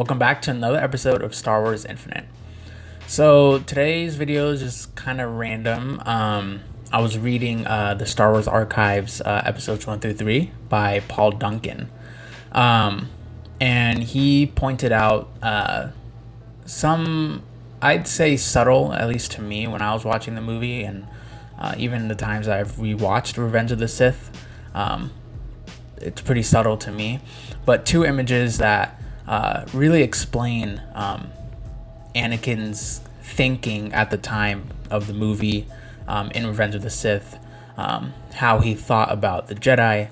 welcome back to another episode of Star Wars Infinite. So today's video is just kind of random. I was reading the Star Wars Archives episodes 1 through 3 by Paul Duncan. And he pointed out some, I'd say subtle, at least to me when I was watching the movie, and even the times I've rewatched Revenge of the Sith, it's pretty subtle to me. But two images that really explain Anakin's thinking at the time of the movie in Revenge of the Sith, how he thought about the Jedi,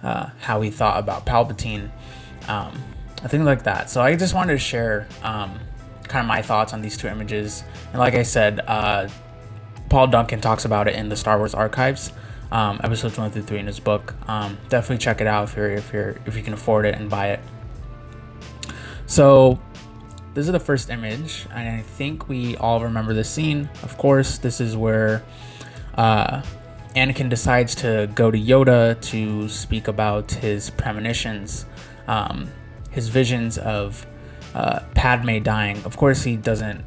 how he thought about Palpatine, things like that. So I just wanted to share kind of my thoughts on these two images. And like I said, Paul Duncan talks about it in the Star Wars Archives, episodes 1 through 3 in his book. Definitely check it out if you can afford it and buy it. So this is the first image, and I think we all remember this scene. Of course, this is where Anakin decides to go to Yoda to speak about his premonitions, his visions of Padme dying. Of course, he doesn't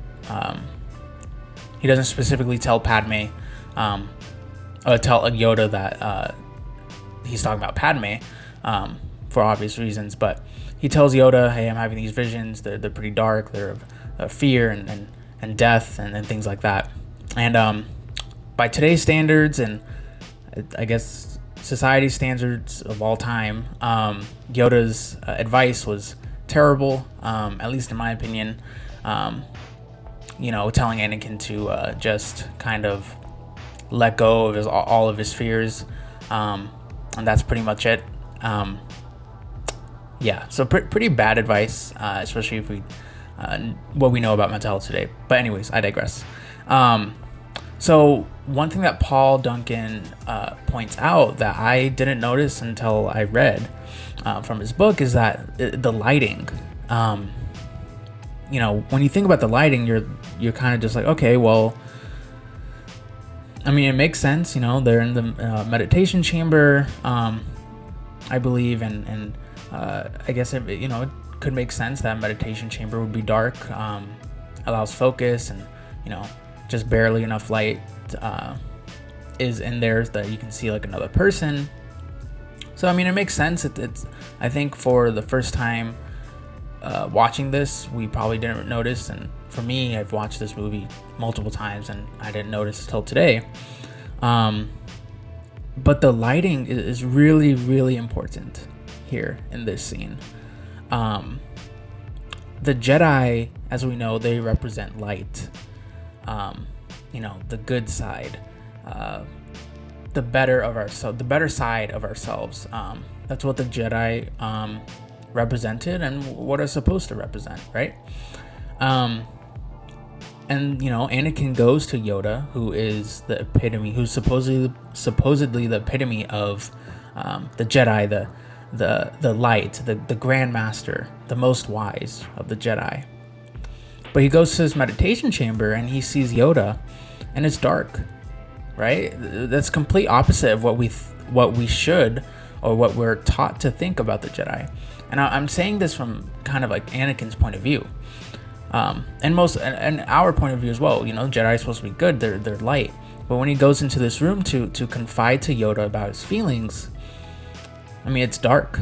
specifically tell Padme, tell Yoda that he's talking about Padme for obvious reasons, but he tells Yoda, hey, I'm having these visions, they're pretty dark, they're of fear and death and things like that. And by today's standards, and I guess society standards of all time, Yoda's advice was terrible, at least in my opinion. Telling Anakin to just kind of let go of all of his fears, and that's pretty much it. So pretty bad advice, especially if what we know about mental health today. But anyways, I digress. So one thing that Paul Duncan points out that I didn't notice until I read from his book is that the lighting. When you think about the lighting, you're kind of just like, okay, well, I mean, it makes sense. They're in the meditation chamber, I believe, and I guess it could make sense that meditation chamber would be dark, allows focus, and just barely enough light is in there that you can see like another person. So I mean, it makes sense. It's I think for the first time watching this, we probably didn't notice, and for me, I've watched this movie multiple times and I didn't notice until today. But the lighting is really, really important here in this scene. The Jedi, as we know, they represent light, the good side, the better side of ourselves. That's what the Jedi represented and what are supposed to represent, right? And Anakin goes to Yoda, who is the epitome, who's supposedly the epitome of the Jedi, the light, the Grand Master, the most wise of the Jedi. But he goes to his meditation chamber and he sees Yoda, and it's dark, right? That's complete opposite of what we should, or what we're taught to think about the Jedi. And I'm saying this from kind of like Anakin's point of view, and our point of view as well. Jedi are supposed to be good; they're light. But when he goes into this room to confide to Yoda about his feelings, I mean, it's dark,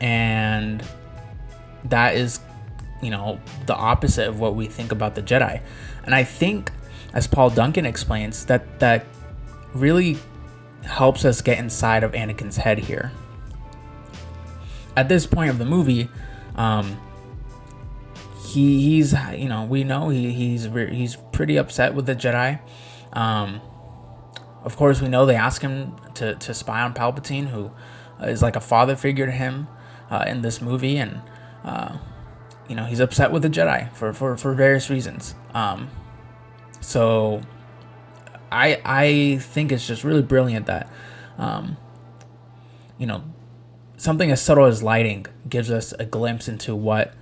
and that is, the opposite of what we think about the Jedi. And I think, as Paul Duncan explains, that really helps us get inside of Anakin's head here. At this point of the movie, he's we know he's pretty upset with the Jedi. Of course, we know they ask him to spy on Palpatine, who is like a father figure to him in this movie, and he's upset with the Jedi for various reasons. So I think it's just really brilliant that something as subtle as lighting gives us a glimpse into what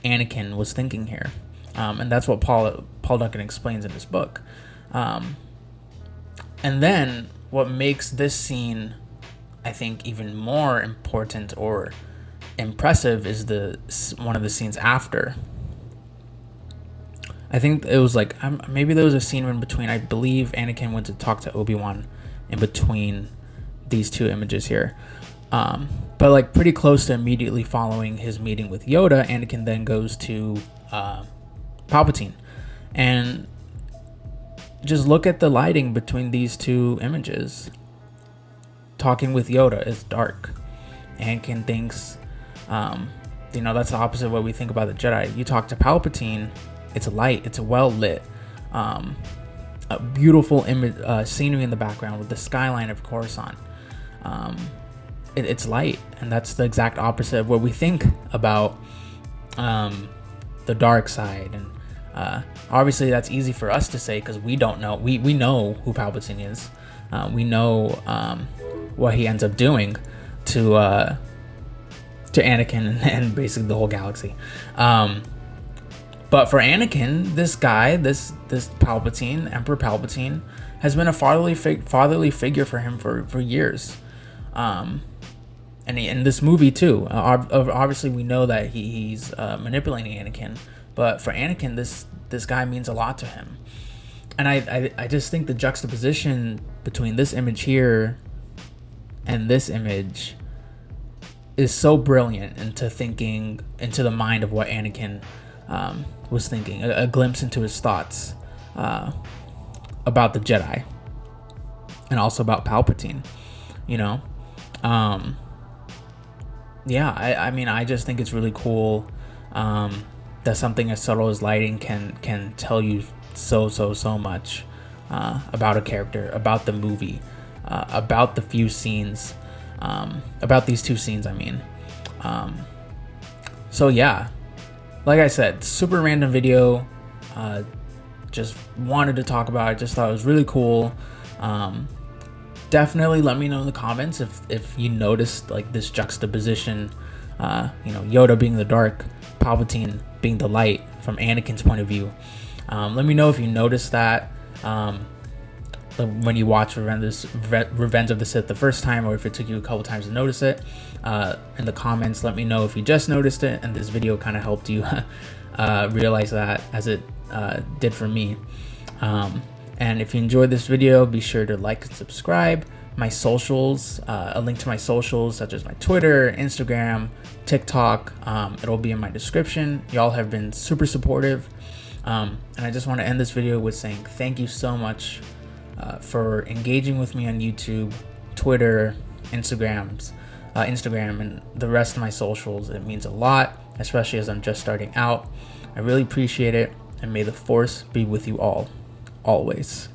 Anakin was thinking here, and that's what Paul Duncan explains in his book. And then what makes this scene, I think, even more important or impressive is one of the scenes after. I think it was like maybe there was a scene in between. I believe Anakin went to talk to Obi-Wan in between these two images here. But like pretty close to immediately following his meeting with Yoda, Anakin then goes to Palpatine. And just look at the lighting between these two images. Talking with Yoda is dark. Anakin thinks, that's the opposite of what we think about the Jedi. You talk to Palpatine, it's light, it's well lit. A beautiful image, scenery in the background with the skyline of Coruscant. It's light, and that's the exact opposite of what we think about the dark side. And obviously that's easy for us to say because we don't know. We know who Palpatine is. We know what he ends up doing to Anakin and basically the whole galaxy. But for Anakin, this guy, this Palpatine, Emperor Palpatine, has been a fatherly figure for him for years. And in this movie too, obviously we know that he's manipulating Anakin, but for Anakin, this guy means a lot to him. And I just think the juxtaposition between this image here and this image is so brilliant into the mind of what Anakin was thinking, a glimpse into his thoughts about the Jedi and also about Palpatine, I just think it's really cool that something as subtle as lighting can tell you so much about a character, about the movie, about the few scenes, about these two scenes. Like I said, super random video. Just wanted to talk about it. Just thought it was really cool. Definitely let me know in the comments if you noticed like this juxtaposition. Yoda being the dark, Palpatine being the light from Anakin's point of view. Let me know if you noticed that when you watch Revenge of the Sith the first time, or if it took you a couple times to notice it. In the comments, let me know if you just noticed it and this video kind of helped you realize that, as it did for me. And if you enjoyed this video, be sure to like and subscribe. My socials, a link to my socials such as my Twitter, Instagram, TikTok, it'll be in my description. Y'all have been super supportive. And I just want to end this video with saying thank you so much for engaging with me on YouTube, Twitter, Instagram, and the rest of my socials. It means a lot, especially as I'm just starting out. I really appreciate it, and may the Force be with you all, always.